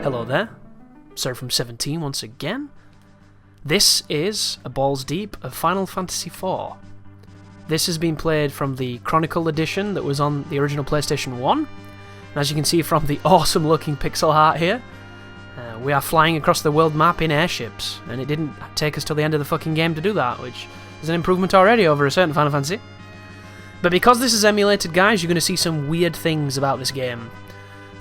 Hello there, Sir from 17 once again. This is a Balls Deep of Final Fantasy IV. This has been played from the Chronicle edition that was on the original PlayStation 1. And as you can see from the awesome looking pixel art here, we are flying across the world map in airships, and it didn't take us till the end of the fucking game to do that, which is an improvement already over a certain Final Fantasy. But because this is emulated, guys, you're going to see some weird things about this game.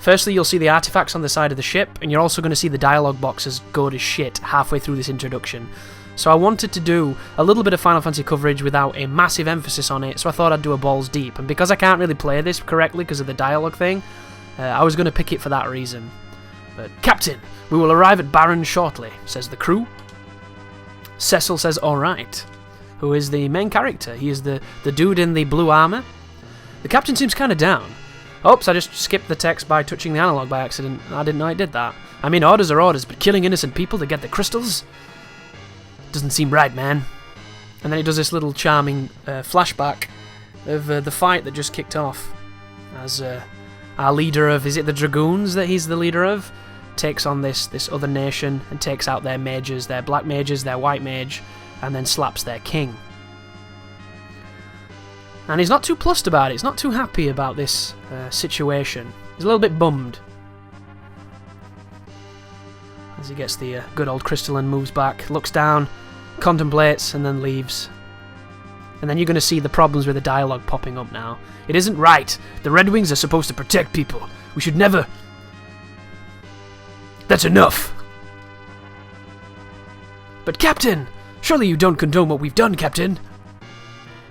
Firstly, you'll see the artifacts on the side of the ship, and you're also going to see the dialogue boxes go to shit halfway through this introduction. So I wanted to do a little bit of Final Fantasy coverage without a massive emphasis on it, so I thought I'd do a Balls Deep. And because I can't really play this correctly because of the dialogue thing, I was going to pick it for that reason. But, Captain, we will arrive at Baron shortly, says the crew. Cecil says, alright. Who is the main character? He is the dude in the blue armour. The captain seems kind of down. Oops, I just skipped the text by touching the analog by accident. I didn't know I did that. I mean, orders are orders, but killing innocent people to get the crystals? Doesn't seem right, man. And then he does this little charming flashback of the fight that just kicked off. As our leader of, is it the Dragoons that he's the leader of? Takes on this other nation and takes out their mages, their black mages, their white mage, and then slaps their king. And he's not too plussed about it, he's not too happy about this situation. He's a little bit bummed. As he gets the good old crystal and moves back, looks down, contemplates, and then leaves. And then you're going to see the problems with the dialogue popping up now. It isn't right. The Red Wings are supposed to protect people. We should never... That's enough! But Captain! Surely you don't condone what we've done, Captain?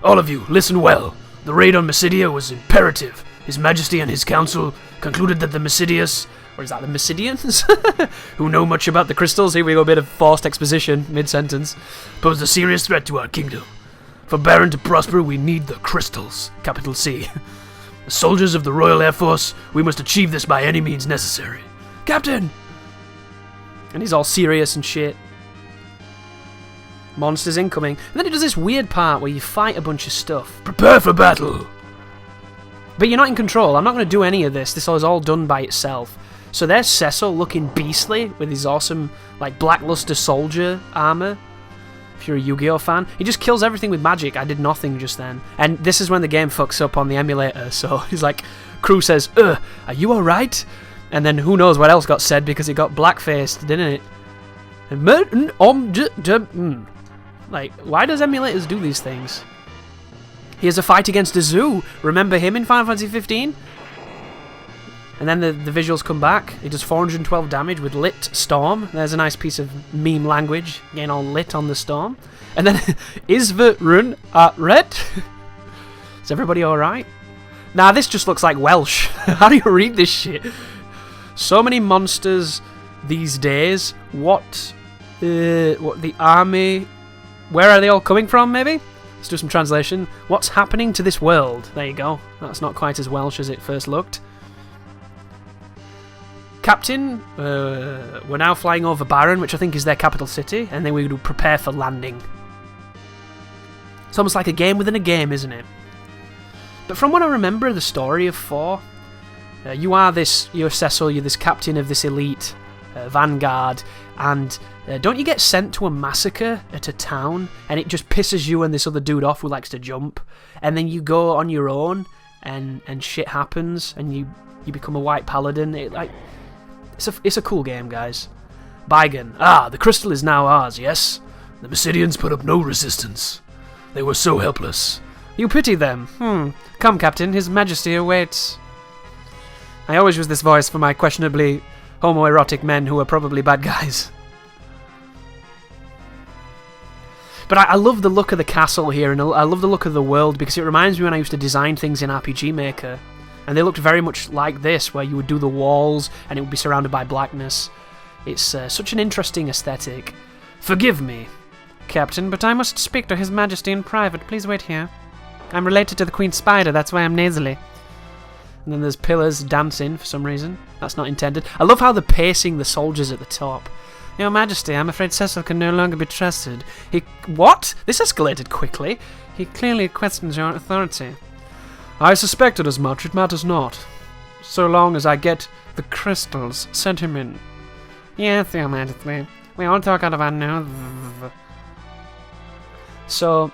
All of you, listen well. The raid on Mysidia was imperative. His Majesty and his council concluded that the Mysidians, or is that the Mysidians? Who know much about the crystals, here we go, a bit of forced exposition, mid-sentence, posed a serious threat to our kingdom. For Baron to prosper, we need the crystals, capital C. As soldiers of the Royal Air Force, we must achieve this by any means necessary. Captain! And he's all serious and shit. Monsters incoming. And then he does this weird part where you fight a bunch of stuff. Prepare for battle! But you're not in control. I'm not going to do any of this. This is all done by itself. So there's Cecil looking beastly with his awesome, like, Blackluster soldier armor. If you're a Yu-Gi-Oh fan. He just kills everything with magic. I did nothing just then. And this is when the game fucks up on the emulator. So he's like, crew says, are you alright? And then who knows what else got said because it got blackfaced, didn't it? Like, why does emulators do these things? Here's a fight against a zoo. Remember him in Final Fantasy 15? And then the visuals come back. He does 412 damage with Lit Storm. There's a nice piece of meme language, getting all lit on the storm. And then, Isver Run Red? Is everybody alright? Nah, this just looks like Welsh. How do you read this shit? So many monsters these days. What the army... Where are they all coming from, maybe? Let's do some translation. What's happening to this world? There you go. That's not quite as Welsh as it first looked. Captain, we're now flying over Baron, which I think is their capital city, and then we would prepare for landing. It's almost like a game within a game, isn't it? But from what I remember of the story of 4, you're Cecil, you're this captain of this elite vanguard, and don't you get sent to a massacre at a town, and it just pisses you and this other dude off who likes to jump, and then you go on your own, and shit happens, and you become a white paladin. It's a cool game, guys. Baigan. The crystal is now ours, yes? The Mysidians put up no resistance. They were so helpless. You pity them. Come, Captain, His Majesty awaits. I always use this voice for my questionably homoerotic men who are probably bad guys. But I love the look of the castle here, and I love the look of the world, because it reminds me when I used to design things in RPG Maker, and they looked very much like this, where you would do the walls, and it would be surrounded by blackness. It's such an interesting aesthetic. Forgive me, Captain, but I must speak to His Majesty in private. Please wait here. I'm related to the Queen Spider, that's why I'm nasally. And then there's pillars dancing for some reason. That's not intended. I love how they're pacing the soldiers at the top. Your Majesty, I'm afraid Cecil can no longer be trusted. What? This escalated quickly. He clearly questions your authority. I suspected as much. It matters not. So long as I get the crystals, send him in. Yes, Your Majesty. We all talk out of our nose. So,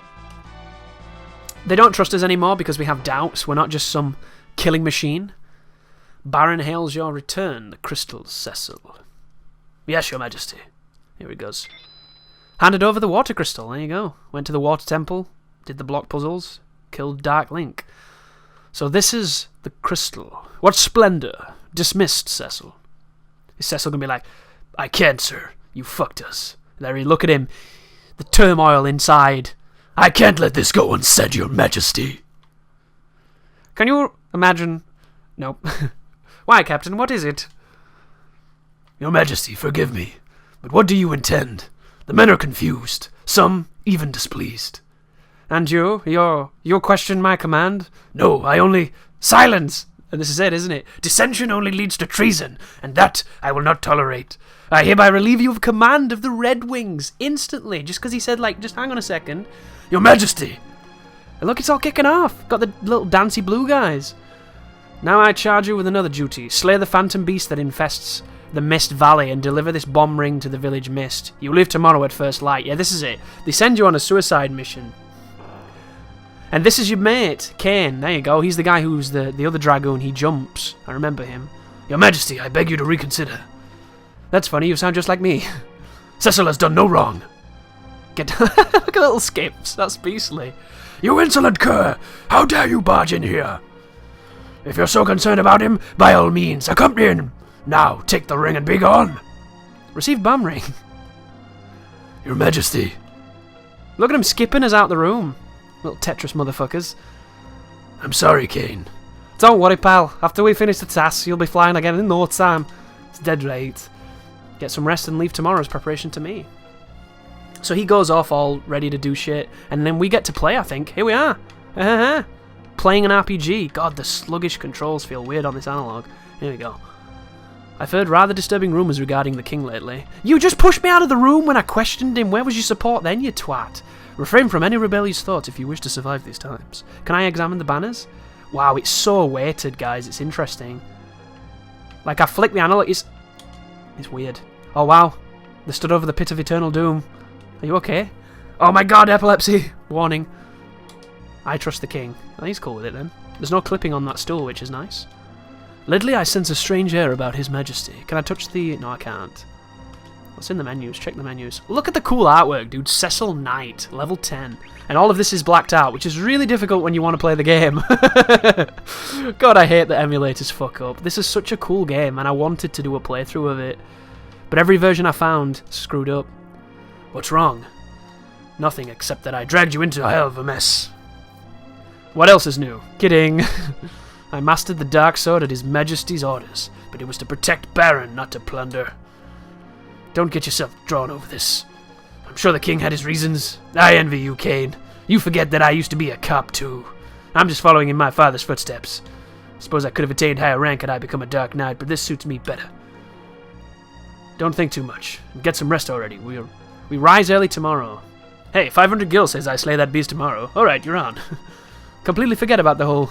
they don't trust us anymore because we have doubts. We're not just some killing machine. Baron hails your return, the crystal Cecil. Yes, Your Majesty. Here he goes. Handed over the water crystal. There you go. Went to the water temple, did the block puzzles, killed Dark Link. So this is the crystal. What splendor. Dismissed, Cecil. Is Cecil gonna be like, I can't, sir. You fucked us. Larry, look at him. The turmoil inside. I can't let this go unsaid, Your Majesty. Can you imagine? Nope. Why, Captain? What is it? Your Majesty, forgive me. But what do you intend? The men are confused. Some even displeased. And you? You question my command? No, I only... Silence! And this is it, isn't it? Dissension only leads to treason, and that I will not tolerate. I hereby relieve you of command of the Red Wings, instantly, just because he said, like, just hang on a second. Your Majesty! And look, it's all kicking off. Got the little dancy blue guys. Now I charge you with another duty. Slay the phantom beast that infests the Mist Valley and deliver this bomb ring to the village Mist. You leave tomorrow at first light. Yeah, this is it. They send you on a suicide mission. And this is your mate, Kane. There you go. He's the guy who's the other dragoon. He jumps. I remember him. Your Majesty, I beg you to reconsider. That's funny. You sound just like me. Cecil has done no wrong. Look at the little skips. That's beastly. You insolent cur! How dare you barge in here? If you're so concerned about him, by all means, accompany him. Now, take the ring and be gone. Receive bomb ring. Your Majesty. Look at him skipping us out the room. Little Tetris motherfuckers. I'm sorry, Kane. Don't worry, pal. After we finish the task, you'll be flying again in no time. It's dead right. Get some rest and leave tomorrow as preparation to me. So he goes off all ready to do shit, and then we get to play, I think. Here we are. Playing an RPG. God, the sluggish controls feel weird on this analog. Here we go. I've heard rather disturbing rumours regarding the king lately. You just pushed me out of the room when I questioned him. Where was your support then, you twat? Refrain from any rebellious thoughts if you wish to survive these times. Can I examine the banners? Wow, it's so weighted, guys. It's interesting. Like, I flick the analog. It's weird. Oh, wow. They stood over the pit of eternal doom. Are you okay? Oh my god, epilepsy! Warning. I trust the king. Oh, he's cool with it then. There's no clipping on that stool, which is nice. Lately, I sense a strange air about his majesty. Can I touch the... No, I can't. What's in the menus? Check the menus. Look at the cool artwork, dude. Cecil Knight, level 10. And all of this is blacked out, which is really difficult when you want to play the game. God, I hate that emulators fuck up. This is such a cool game, and I wanted to do a playthrough of it. But every version I found screwed up. What's wrong? Nothing, except that I dragged you into a hell of a mess. What else is new? Kidding. I mastered the dark sword at his majesty's orders, but it was to protect Baron, not to plunder. Don't get yourself drawn over this. I'm sure the king had his reasons. I envy you, Kane. You forget that I used to be a cop, too. I'm just following in my father's footsteps. Suppose I could have attained higher rank had I become a Dark Knight, but this suits me better. Don't think too much. Get some rest already. We rise early tomorrow. Hey, 500 gil says I slay that beast tomorrow. Alright, you're on. Completely forget about the whole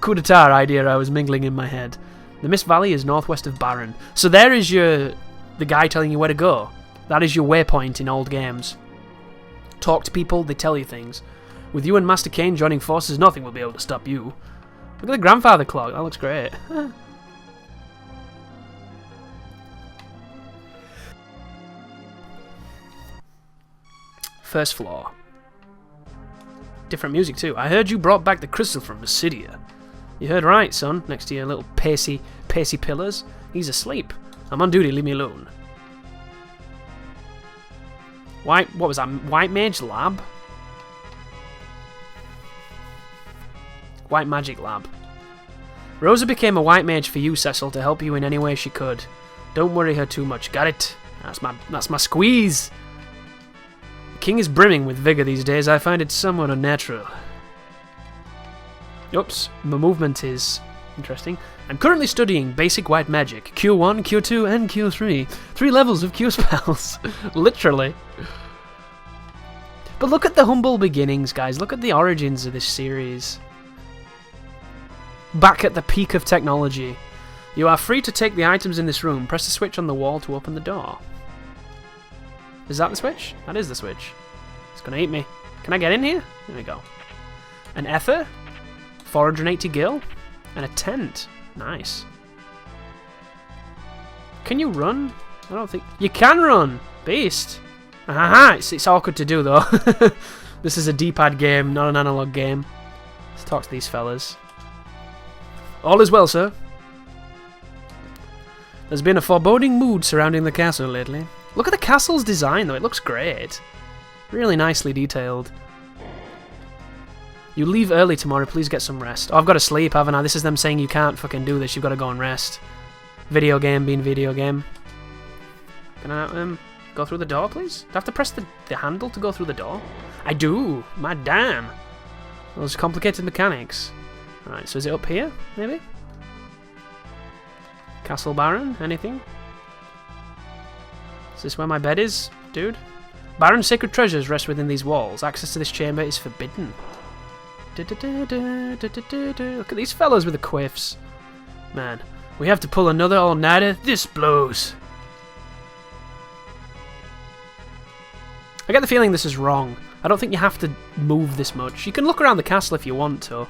coup d'etat idea I was mingling in my head. The Mist Valley is northwest of Baron. So there is the guy telling you where to go. That is your waypoint in old games. Talk to people, they tell you things. With you and Master Kane joining forces, nothing will be able to stop you. Look at the grandfather clock, that looks great. First floor. Different music too. I heard you brought back the crystal from Mysidia. You heard right, son, next to your little pacey pillars. He's asleep. I'm on duty, leave me alone. What was that? White Mage Lab? White Magic Lab. Rosa became a white mage for you, Cecil, to help you in any way she could. Don't worry her too much, got it? That's my squeeze! The king is brimming with vigor these days. I find it somewhat unnatural. Oops, my movement is interesting. I'm currently studying basic white magic. Cure 1, Cure 2, and Cure 3. 3 levels of cure spells. Literally. But look at the humble beginnings, guys. Look at the origins of this series. Back at the peak of technology. You are free to take the items in this room. Press the switch on the wall to open the door. Is that the switch? That is the switch. It's gonna eat me. Can I get in here? There we go. An ether, 480 gil, and a tent. Nice. Can you run? I don't think... You can run! Beast! Aha! It's awkward to do, though. This is a D-pad game, not an analog game. Let's talk to these fellas. All is well, sir. There's been a foreboding mood surrounding the castle lately. Look at the castle's design, though. It looks great. Really nicely detailed. You leave early tomorrow. Please get some rest. Oh, I've got to sleep, haven't I? This is them saying you can't fucking do this. You've got to go and rest. Video game being video game. Can I go through the door, please? Do I have to press the handle to go through the door? I do. My damn. Those complicated mechanics. Alright, so is it up here, maybe? Castle Baron? Anything? Is this where my bed is, dude? Baron's sacred treasures rest within these walls. Access to this chamber is forbidden. Look at these fellas with the quiffs. Man, we have to pull another all-nighter. This blows. I get the feeling this is wrong. I don't think you have to move this much. You can look around the castle if you want to,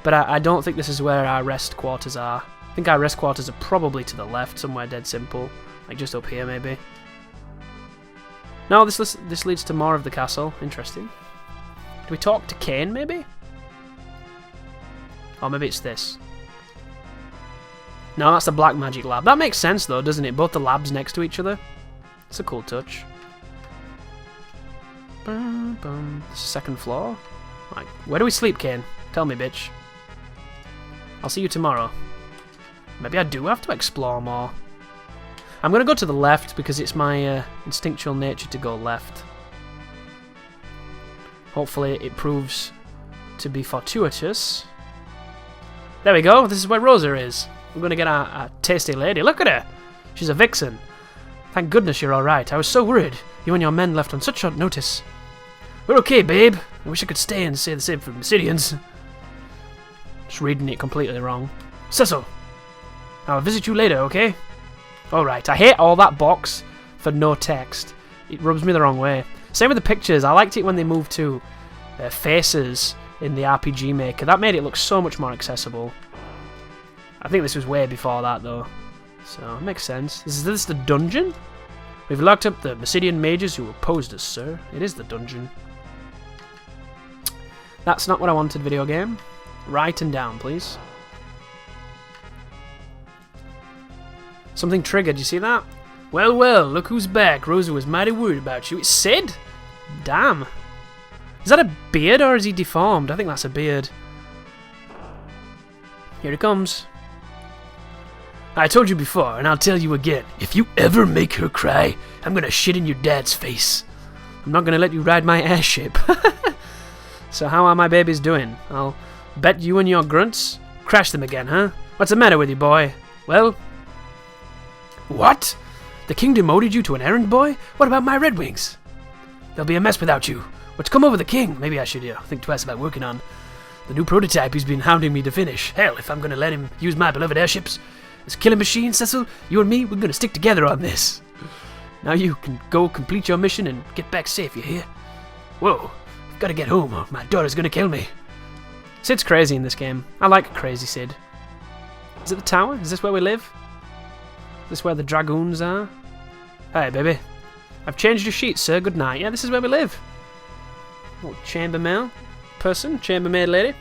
but I don't think this is where our rest quarters are. I think our rest quarters are probably to the left, somewhere dead simple. Like just up here, maybe. No, this leads to more of the castle. Interesting. Do we talk to Cain, maybe? Or maybe it's this. No, that's the Black Magic Lab. That makes sense, though, doesn't it? Both the labs next to each other. It's a cool touch. This is second floor. Right, where do we sleep, Cain? Tell me, bitch. I'll see you tomorrow. Maybe I do have to explore more. I'm going to go to the left because it's my instinctual nature to go left. Hopefully it proves to be fortuitous. There we go. This is where Rosa is. We're going to get a tasty lady. Look at her. She's a vixen. Thank goodness you're alright. I was so worried. You and your men left on such short notice. We're okay, babe. I wish I could stay and say the same for Mysidians. Just reading it completely wrong. Cecil. I'll visit you later, okay? Alright, I hate all that box for no text. It rubs me the wrong way. Same with the pictures. I liked it when they moved to faces in the RPG Maker. That made it look so much more accessible. I think this was way before that, though. So, it makes sense. Is this the dungeon? We've locked up the Mysidian mages who opposed us, sir. It is the dungeon. That's not what I wanted, video game. Write and down, please. Something triggered, you see that? Well, well, look who's back. Rosa was mighty worried about you. It's Sid? Damn. Is that a beard or is he deformed? I think that's a beard. Here it comes. I told you before, and I'll tell you again. If you ever make her cry, I'm gonna shit in your dad's face. I'm not gonna let you ride my airship. So how are my babies doing? I'll bet you and your grunts crash them again, huh? What's the matter with you, boy? Well... What? The king demoted you to an errand boy? What about my Red Wings? They'll be a mess without you. What's come over the king? Maybe I should think twice about working on the new prototype he's been hounding me to finish. Hell, if I'm gonna let him use my beloved airships as killing machines, Cecil, you and me, we're gonna stick together on this. Now you can go complete your mission and get back safe, you hear? Whoa, I've gotta get home or my daughter's gonna kill me. Sid's crazy in this game. I like crazy Sid. Is it the tower? Is this where we live? Is this where the dragoons are? Hey, baby. I've changed your sheets, sir. Good night. Yeah, this is where we live. Little chambermaid person. Chambermaid lady.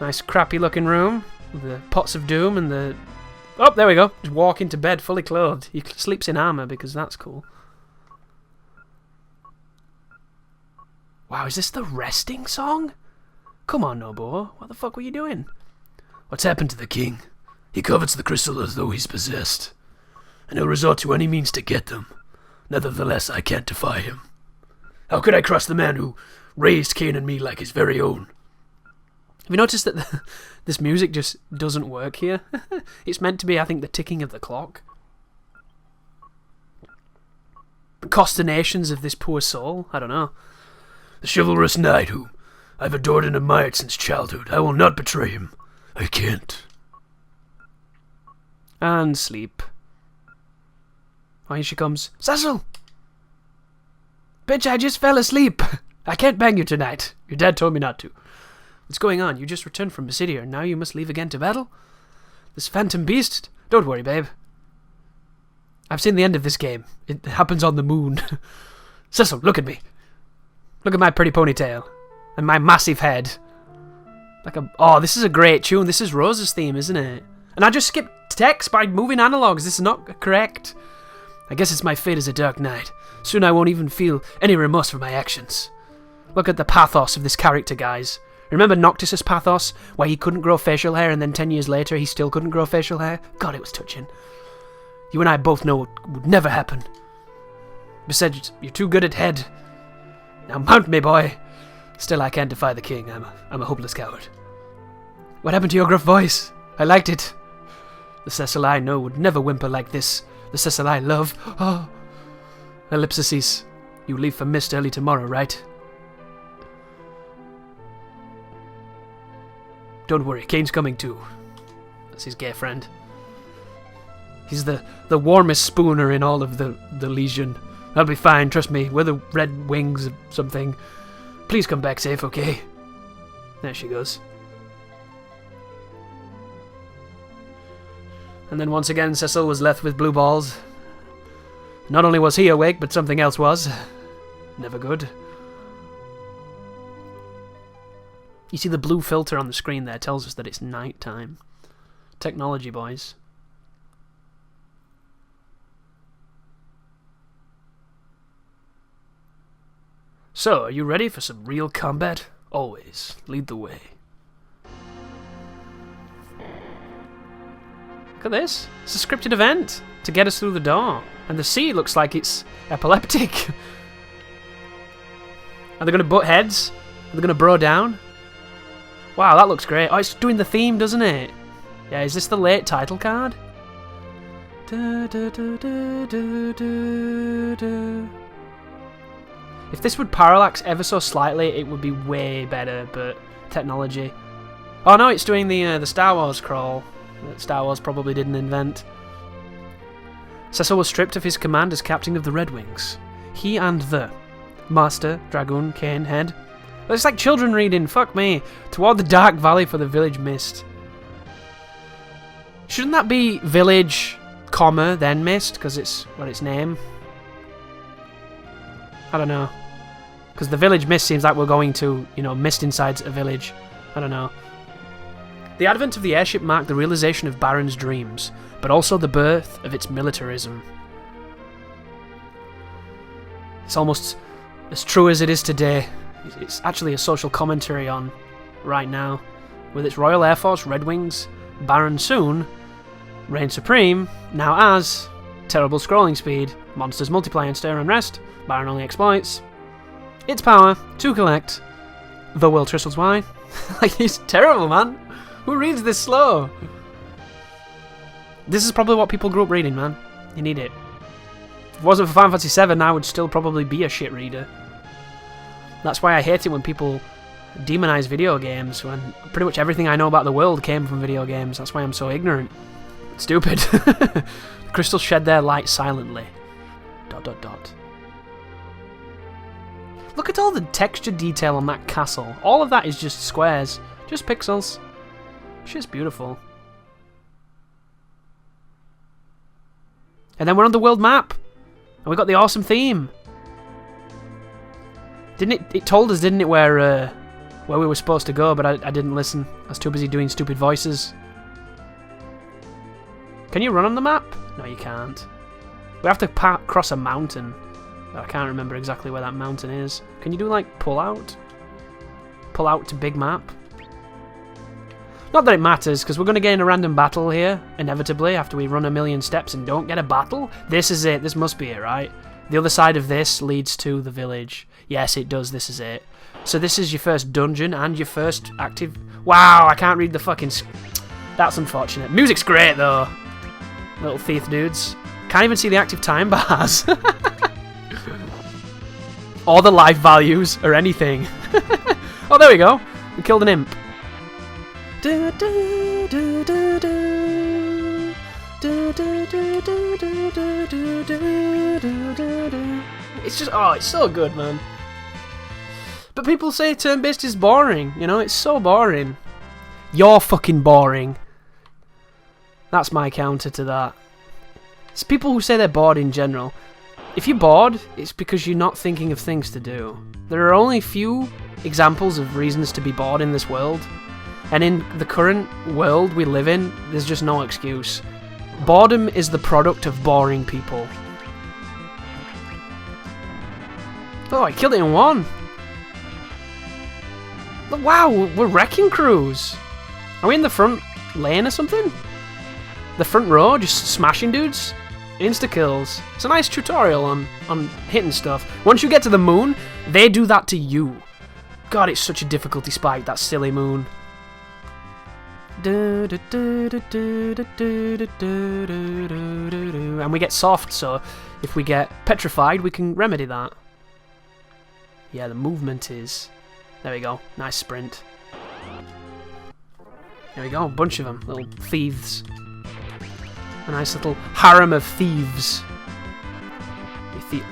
Nice crappy looking room. With the pots of doom and the... Oh, there we go. Just walk into bed fully clothed. He sleeps in armour because that's cool. Wow, is this the resting song? Come on, Nobuo. What the fuck were you doing? What's happened to the king? He covets the crystal as though he's possessed, and he'll resort to any means to get them. Nevertheless, I can't defy him. How could I cross the man who raised Cain and me like his very own? Have you noticed that this music just doesn't work here? It's meant to be, I think, the ticking of the clock. The consternations of this poor soul? I don't know. The chivalrous knight who I've adored and admired since childhood. I will not betray him. I can't. And sleep. Oh, here she comes. Cecil! Bitch, I just fell asleep. I can't bang you tonight. Your dad told me not to. What's going on? You just returned from Basidia, and now you must leave again to battle? This phantom beast? Don't worry, babe. I've seen the end of this game. It happens on the moon. Cecil, look at me. Look at my pretty ponytail. And my massive head. Oh, this is a great tune. This is Rose's theme, isn't it? And I just skipped text by moving analogs. This is not correct. I guess it's my fate as a Dark Knight. Soon I won't even feel any remorse for my actions. Look at the pathos of this character, guys. Remember Noctis's pathos, where he couldn't grow facial hair and then 10 years later he still couldn't grow facial hair? God, it was touching. You and I both know it would never happen. Besides, you're too good at head. Now mount me, boy. Still, I can't defy the king. I'm a hopeless coward. What happened to your gruff voice? I liked it. The Cecil I know would never whimper like this. The Cecil I love. Oh. Ellipsis. You leave for Mist early tomorrow, right? Don't worry, Kane's coming too. That's his gay friend. He's the warmest spooner in all of the Legion. I'll be fine, trust me. We're the Red Wings or something. Please come back safe, okay? There she goes. And then once again, Cecil was left with blue balls. Not only was he awake, but something else was. Never good. You see the blue filter on the screen there tells us that it's night time. Technology, boys. So, are you ready for some real combat? Always lead the way. Look at this. It's a scripted event to get us through the door. And the sea looks like it's epileptic. Are they going to butt heads? Are they going to bro down? Wow, that looks great. Oh, it's doing the theme, doesn't it? Yeah, is this the late title card? If this would parallax ever so slightly, it would be way better, but technology. Oh no, it's doing the Star Wars crawl that Star Wars probably didn't invent. Cecil was stripped of his command as captain of the Red Wings. He and the Master, Dragoon, Kane, Head. It's like children reading, fuck me. Toward the Dark Valley for the Village Mist. Shouldn't that be Village, comma, then Mist? Because it's what its name. I don't know. Because the Village Mist seems like we're going to, you know, mist inside a village. I don't know. The advent of the airship marked the realization of Baron's dreams, but also the birth of its militarism. It's almost as true as it is today. It's actually a social commentary on right now. With its Royal Air Force, Red Wings, Baron soon, reign supreme, now as terrible scrolling speed, monsters multiply and stir unrest, Baron only exploits its power to collect the world crystals. Why? Like, he's terrible, man. Who reads this slow? This is probably what people grew up reading, man. You need it. If it wasn't for Final Fantasy VII, I would still probably be a shit reader. That's why I hate it when people demonize video games, when pretty much everything I know about the world came from video games. That's why I'm so ignorant. Stupid. The crystals shed their light silently. ... Look at all the texture detail on that castle. All of that is just squares. Just pixels. Shit's beautiful. And then we're on the world map. And we got the awesome theme. Didn't it told us, didn't it, where we were supposed to go, but I didn't listen. I was too busy doing stupid voices. Can you run on the map? No, you can't. We have to cross a mountain. I can't remember exactly where that mountain is. Can you do, like, pull out? Pull out to big map? Not that it matters, because we're going to get in a random battle here, inevitably, after we run a million steps and don't get a battle. This is it. This must be it, right? The other side of this leads to the village. Yes, it does. This is it. So this is your first dungeon and your first active... Wow, I can't read the fucking... That's unfortunate. Music's great, though. Little thief dudes. Can't even see the active time bars. Or the life values, or anything. Oh, there we go. We killed an imp. It's just, oh, it's so good, man. But people say turn-based is boring, you know, it's so boring. You're fucking boring. That's my counter to that. It's people who say they're bored in general. If you're bored, it's because you're not thinking of things to do. There are only few examples of reasons to be bored in this world. And in the current world we live in, there's just no excuse. Boredom is the product of boring people. Oh, I killed it in one! Wow, we're wrecking crews! Are we in the front lane or something? The front row, just smashing dudes? Insta-kills. It's a nice tutorial on hitting stuff. Once you get to the moon, they do that to you. God, it's such a difficulty spike, that silly moon. And we get soft, so if we get petrified, we can remedy that. Yeah, the movement is... There we go. Nice sprint. There we go. A bunch of them. Little thieves. A nice little harem of thieves.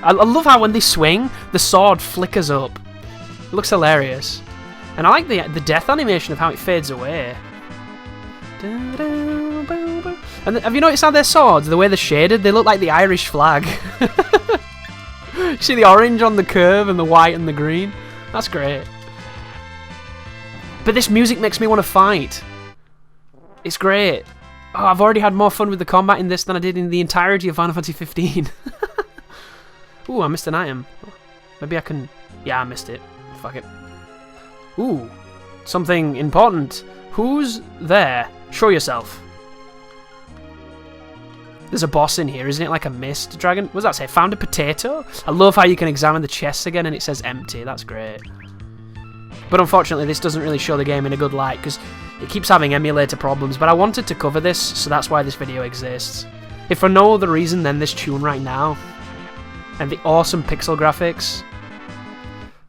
I love how when they swing, the sword flickers up. It looks hilarious. And I like the death animation of how it fades away. And have you noticed how their swords, the way they're shaded, they look like the Irish flag. You see the orange on the curve and the white and the green? That's great. But this music makes me want to fight. It's great. Oh, I've already had more fun with the combat in this than I did in the entirety of Final Fantasy 15. Ooh, I missed an item. Maybe I can... Yeah, I missed it. Fuck it. Ooh, something important. Who's there? Show yourself. There's a boss in here, isn't it? Like a mist dragon? What does that say? Found a potato? I love how you can examine the chests again and it says empty. That's great. But unfortunately, this doesn't really show the game in a good light because it keeps having emulator problems. But I wanted to cover this, so that's why this video exists. If for no other reason than this tune right now and the awesome pixel graphics.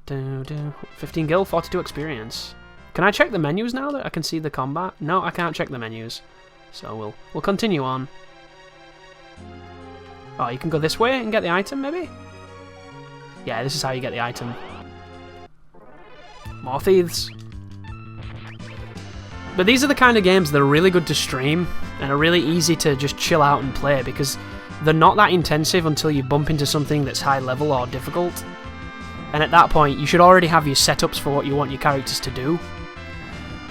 15 gil, 42 experience. Can I check the menus now that I can see the combat? No, I can't check the menus. So we'll continue on. Oh, you can go this way and get the item, maybe? Yeah, this is how you get the item. More thieves. But these are the kind of games that are really good to stream and are really easy to just chill out and play because they're not that intensive until you bump into something that's high level or difficult. And at that point, you should already have your setups for what you want your characters to do.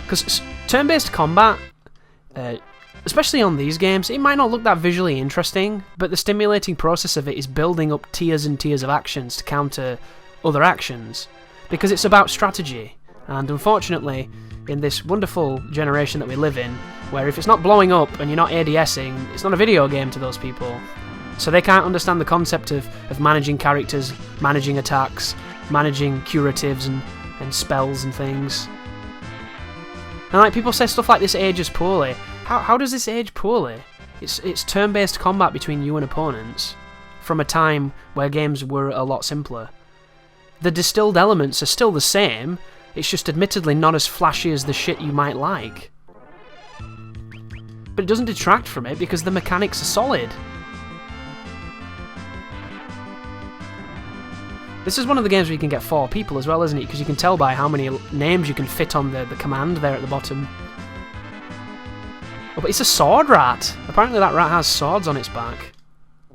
Because turn-based combat, especially on these games, it might not look that visually interesting, but the stimulating process of it is building up tiers and tiers of actions to counter other actions. Because it's about strategy. And unfortunately, in this wonderful generation that we live in, where if it's not blowing up and you're not ADSing, it's not a video game to those people. So they can't understand the concept of managing characters, managing attacks, managing curatives and spells and things. And like people say stuff like this ages poorly. How does this age poorly? It's turn-based combat between you and opponents from a time where games were a lot simpler. The distilled elements are still the same, it's just admittedly not as flashy as the shit you might like. But it doesn't detract from it because the mechanics are solid. This is one of the games where you can get 4 people as well, isn't it? Because you can tell by how many names you can fit on the command there at the bottom. Oh, but it's a sword rat! Apparently that rat has swords on its back.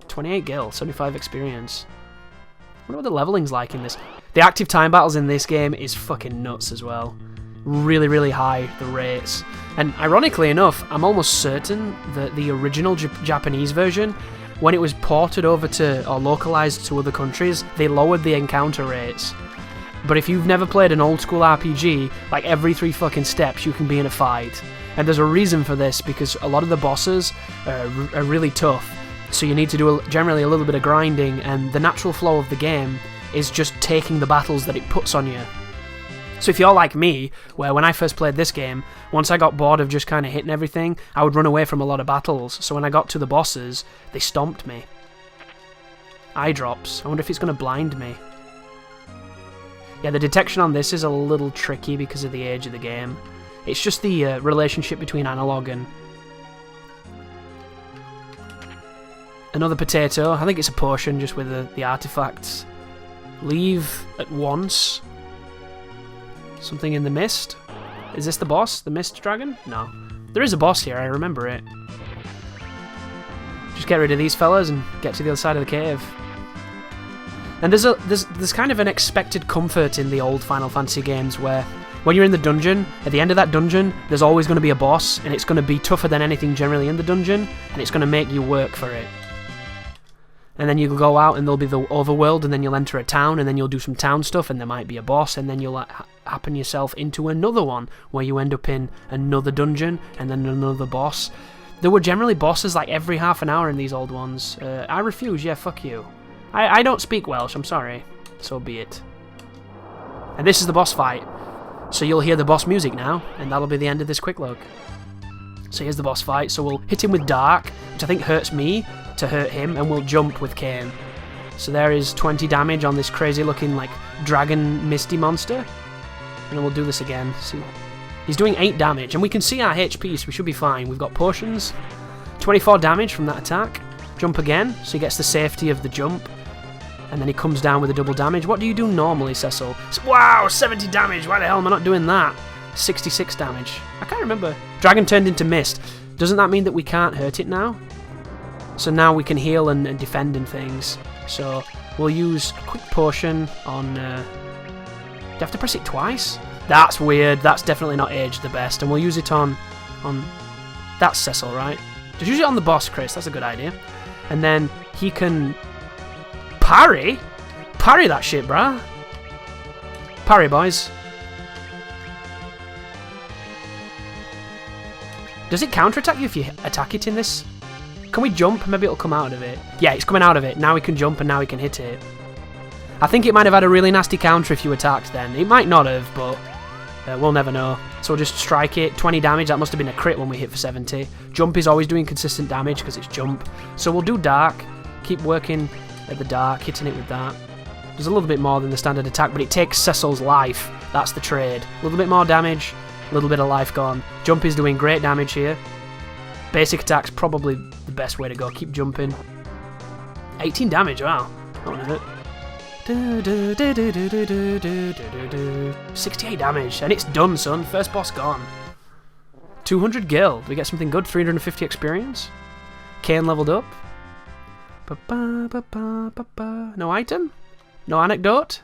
28 gil, 75 experience. I wonder what the leveling's like in this. The active time battles in this game is fucking nuts as well. Really, really high, the rates. And ironically enough, I'm almost certain that the original Japanese version, when it was ported over to, or localized to other countries, they lowered the encounter rates. But if you've never played an old school RPG, like every 3 fucking steps you can be in a fight. And there's a reason for this, because a lot of the bosses are really tough. So you need to do generally a little bit of grinding, and the natural flow of the game is just taking the battles that it puts on you. So if you're like me, where when I first played this game, once I got bored of just kind of hitting everything, I would run away from a lot of battles, so when I got to the bosses, they stomped me. Eye drops. I wonder if it's going to blind me. Yeah, the detection on this is a little tricky because of the age of the game. It's just the relationship between analog and... Another potato. I think it's a potion just with the artifacts. Leave at once. Something in the mist. Is this the boss? The mist dragon? No. There is a boss here, I remember it. Just get rid of these fellas and get to the other side of the cave. And there's kind of an expected comfort in the old Final Fantasy games where when you're in the dungeon, at the end of that dungeon, there's always going to be a boss, and it's going to be tougher than anything generally in the dungeon, and it's going to make you work for it. And then you'll go out and there'll be the overworld, and then you'll enter a town, and then you'll do some town stuff, and there might be a boss, and then you'll happen yourself into another one, where you end up in another dungeon, and then another boss. There were generally bosses like every half an hour in these old ones. I refuse, yeah, fuck you. I don't speak Welsh, I'm sorry. So be it. And this is the boss fight. So you'll hear the boss music now, and that'll be the end of this quick look. So here's the boss fight, so we'll hit him with Dark, which I think hurts me to hurt him, and we'll jump with Kain. So there is 20 damage on this crazy looking like dragon misty monster. And then we'll do this again. See, he's doing 8 damage, and we can see our HP, so we should be fine. We've got potions. 24 damage from that attack. Jump again, so he gets the safety of the jump. And then he comes down with a double damage. What do you do normally, Cecil? Wow, 70 damage. Why the hell am I not doing that? 66 damage. I can't remember. Dragon turned into mist. Doesn't that mean that we can't hurt it now? So now we can heal and defend and things. So we'll use a quick potion on... do you have to press it twice? That's weird. That's definitely not aged the best. And we'll use it on... That's Cecil, right? Just use it on the boss, Chris. That's a good idea. And then he can... Parry? Parry that shit, bruh. Parry, boys. Does it counterattack you if you attack it in this? Can we jump? Maybe it'll come out of it. Yeah, it's coming out of it. Now we can jump and now we can hit it. I think it might have had a really nasty counter if you attacked then. It might not have, but we'll never know. So we'll just strike it. 20 damage. That must have been a crit when we hit for 70. Jump is always doing consistent damage because it's jump. So we'll do Dark. Keep working at the Dark, hitting it with that. There's a little bit more than the standard attack, but it takes Cecil's life. That's the trade. A little bit more damage, a little bit of life gone. Jump is doing great damage here. Basic attack's probably the best way to go. Keep jumping. 18 damage, wow. That one is it. 68 damage, and it's done, son. First boss gone. 200 gil. We get something good. 350 experience. Kain leveled up. No item? No anecdote?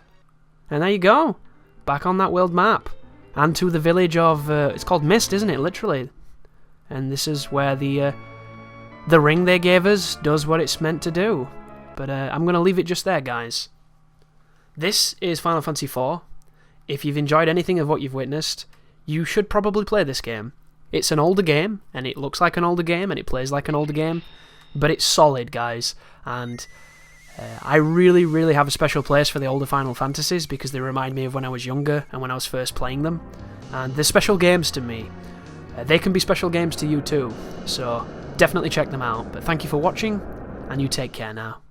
And there you go. Back on that world map. And to the village of... it's called Mist, isn't it? Literally. And this is where the ring they gave us does what it's meant to do. But I'm going to leave it just there, guys. This is Final Fantasy IV. If you've enjoyed anything of what you've witnessed, you should probably play this game. It's an older game, and it looks like an older game, and it plays like an older game. But it's solid, guys, and I really, really have a special place for the older Final Fantasies because they remind me of when I was younger and when I was first playing them. And they're special games to me. They can be special games to you too, so definitely check them out. But thank you for watching, and you take care now.